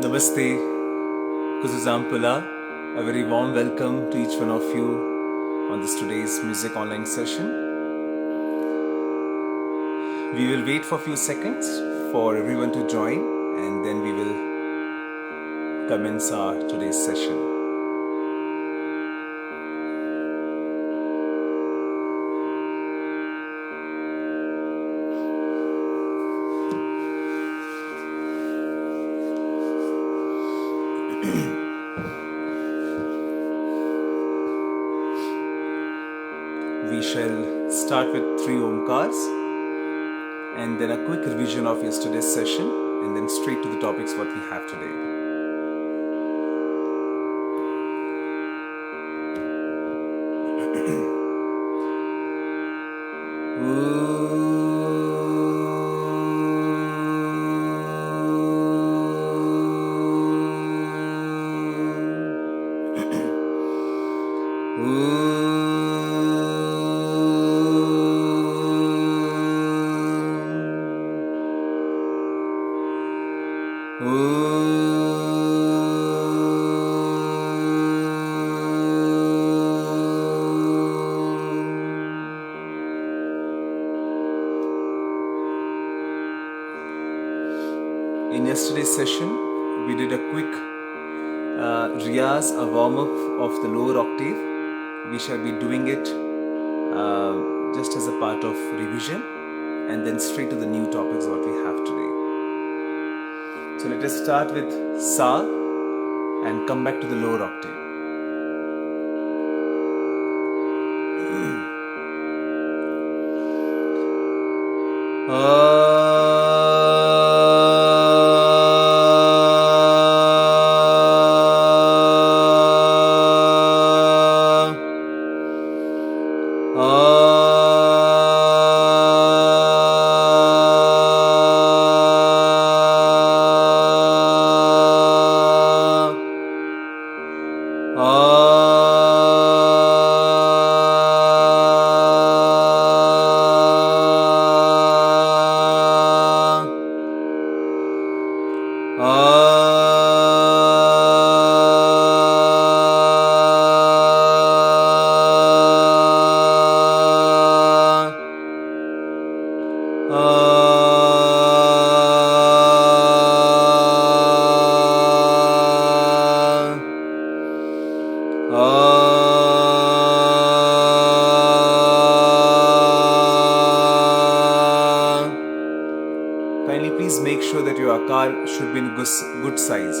Namaste, Kuzuzampula. A very warm welcome to each one of you on this today's music online session. We will wait for a few seconds for everyone to join and then we will commence our today's session. We shall start with 3 Omkars and then a quick revision of yesterday's session and then straight to the topics what we have today. In yesterday's session, we did a quick riyaz, a warm-up of the lower octave. We shall be doing it just as a part of revision and then straight to the new topics what we have today. So let us start with Sa and come back to the lower octave. Kindly please make sure that your akar should be in good size.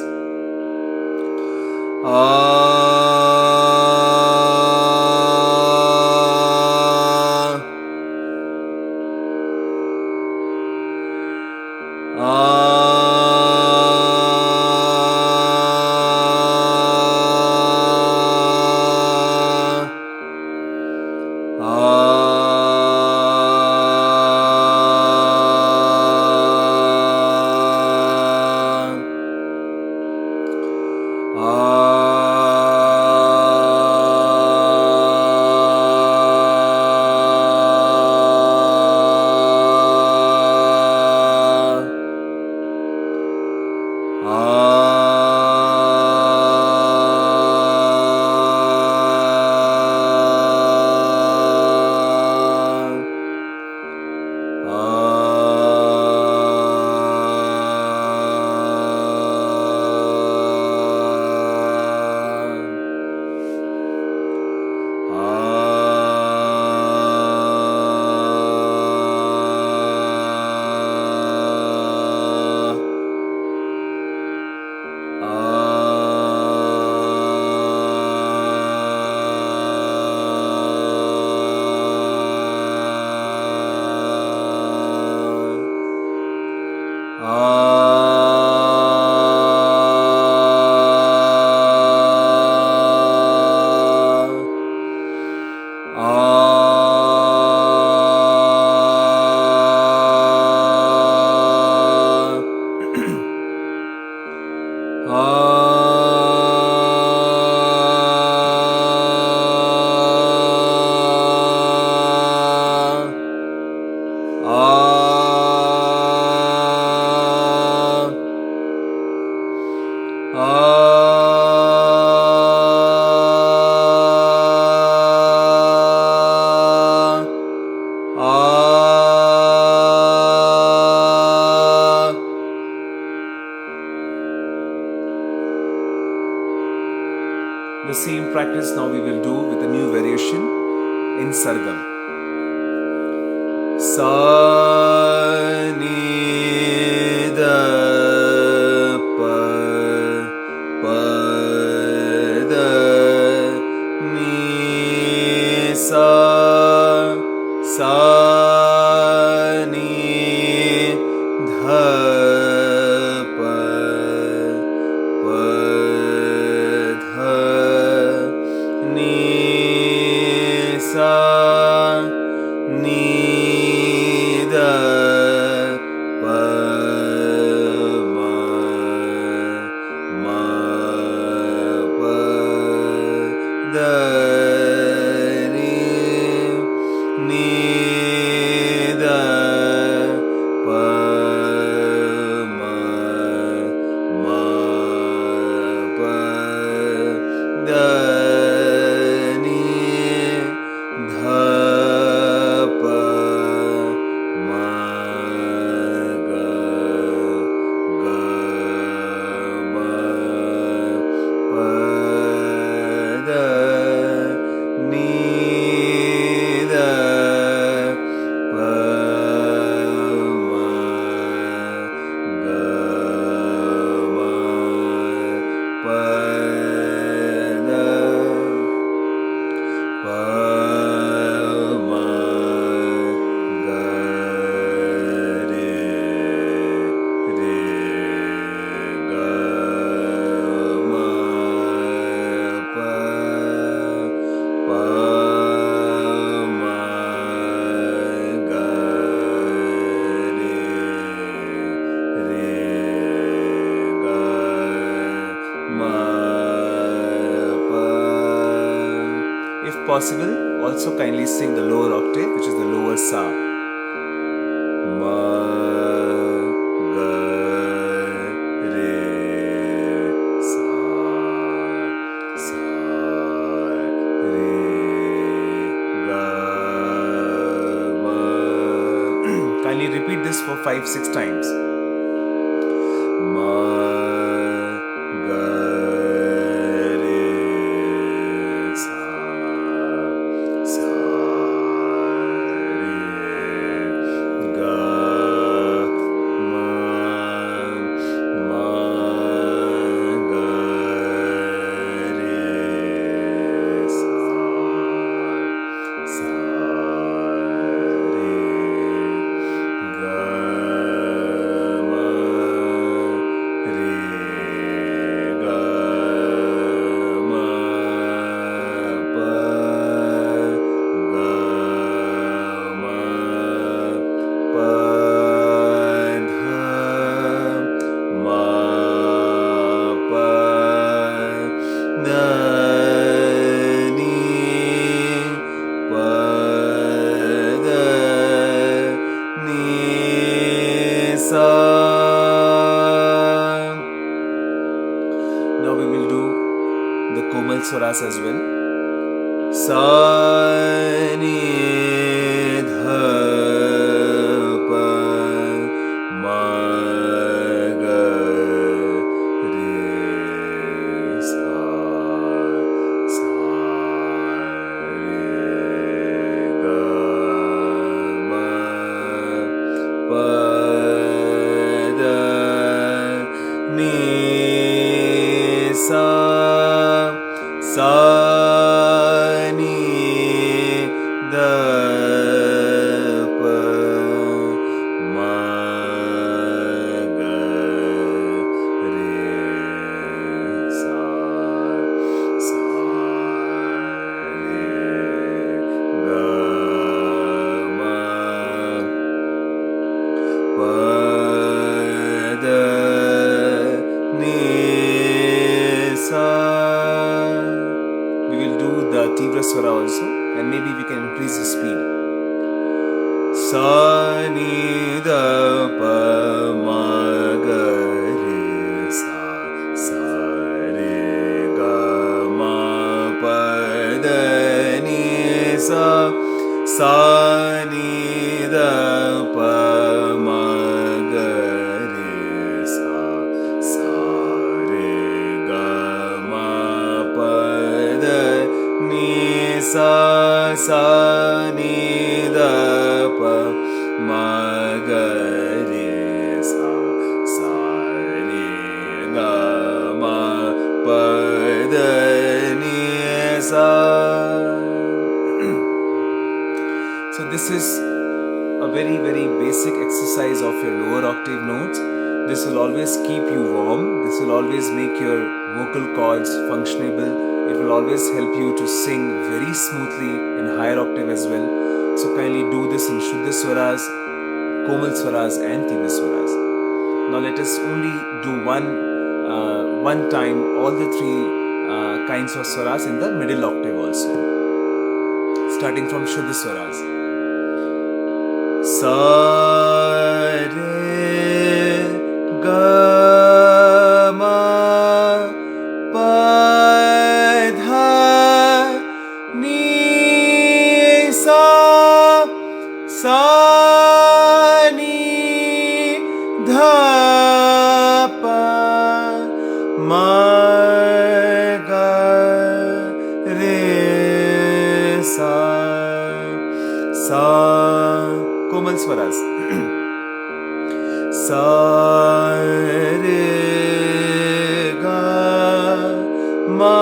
practice now we will do with a new variation in Sargam. Sa ni da pa pa da ni sa sa ni dha pa pa dha ni sa ni da pa ma ma pa da ni da pa ma ma pa da ni dha pa ma ga ga ma pa da ni da pa ma ga ma pa da pa ma ga re re ga ma pa pa ma ga re re ga ma pa. If possible, also kindly sing the lower octave, which is the lower sa. Ma ga re sa sa re ga ma. Kindly repeat this for 5-6 times. Ma ga re sa sa re ga ma ma ga re sa sa re ga ma re ga ma pa ga ma pa dha ma pa da ni pa da ni sa. Now we will do the Komal Swaras as well. Sa ni dha pa ma ga re sa sa re ga ma pa da ni sa sa ni da pa ma ga re sa sa re ga ma pa da ni sa. We will do the Tivra Swara also, and maybe we can increase the speed. Sa ni da pa ma ga re sa sa re ga ma pa da ni sa sa ni da pa ma ga re sa sa re ga ma pa da sa ni da pa ma ga re sa sa ni ga ma pa da ni sa. So this is a very basic exercise of your lower octave notes. This will always keep you warm. This will always make your vocal cords functionable. It will always help you to sing very smoothly in higher octave as well. So kindly do this in Shuddha Swaras, Komal Swaras and Tiva Swaras. Now let us only do one time all the three kinds of swaras in the middle octave also. Starting from Shuddha Swaras. Sa re ga ma pa dha ni sa sa ni dha pa ma ga re sa sa. Komal Swaras. Sa re ga ma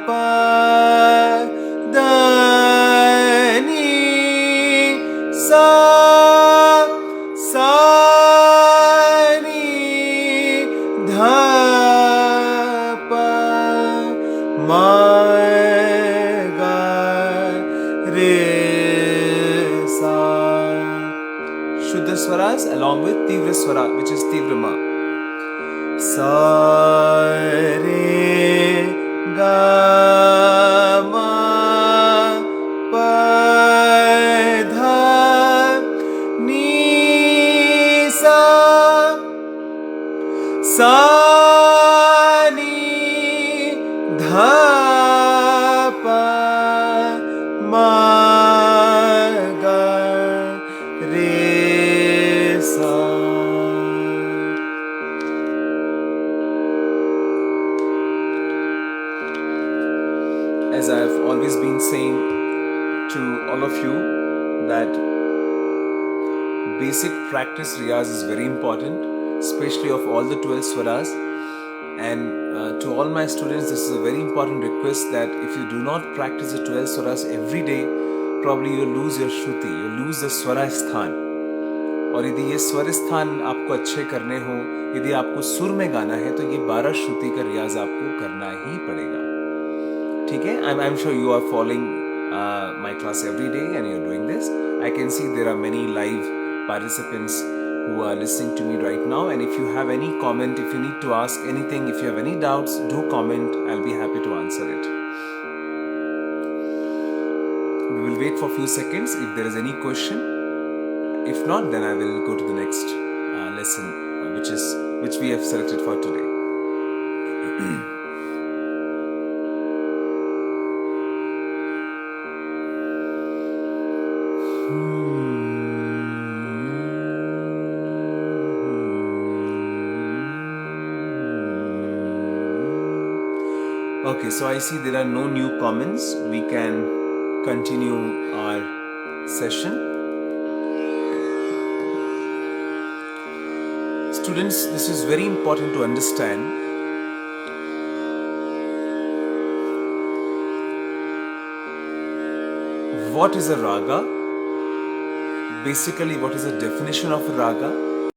pa da ni sa sa ni dha pa ma ga re. Shuddha Swaras along with Tivra Swara, which is Tivra Ma. Sa re ga ma pa dha ni sa sa ni dha pa ma ga re. As I have always been saying to all of you that basic practice riyaz is very important, especially of all the 12 swaras. And to all my students, this is a very important request that if you do not practice the 12 swaras every day, probably you'll lose your shruti, you'll lose the swara sthan. और यदि ये स्वर स्थान आपको अच्छे करने हो, यदि आपको सुर में गाना है, तो ये 12 श्रुति का रियाज आपको करना ही पड़ेगा. ठीक है? I'm sure you are following my class every day and you're doing this. I can see there are many live participants who are listening to me right now, and if you have any comment, if you need to ask anything, if you have any doubts, do comment. I'll be happy to answer it. We will wait for a few seconds if there is any question. If not, then I will go to the next lesson, which we have selected for today. Okay, so I see there are no new comments. We can continue our session. Students, this is very important to understand. What is a raga? Basically, what is the definition of a raga?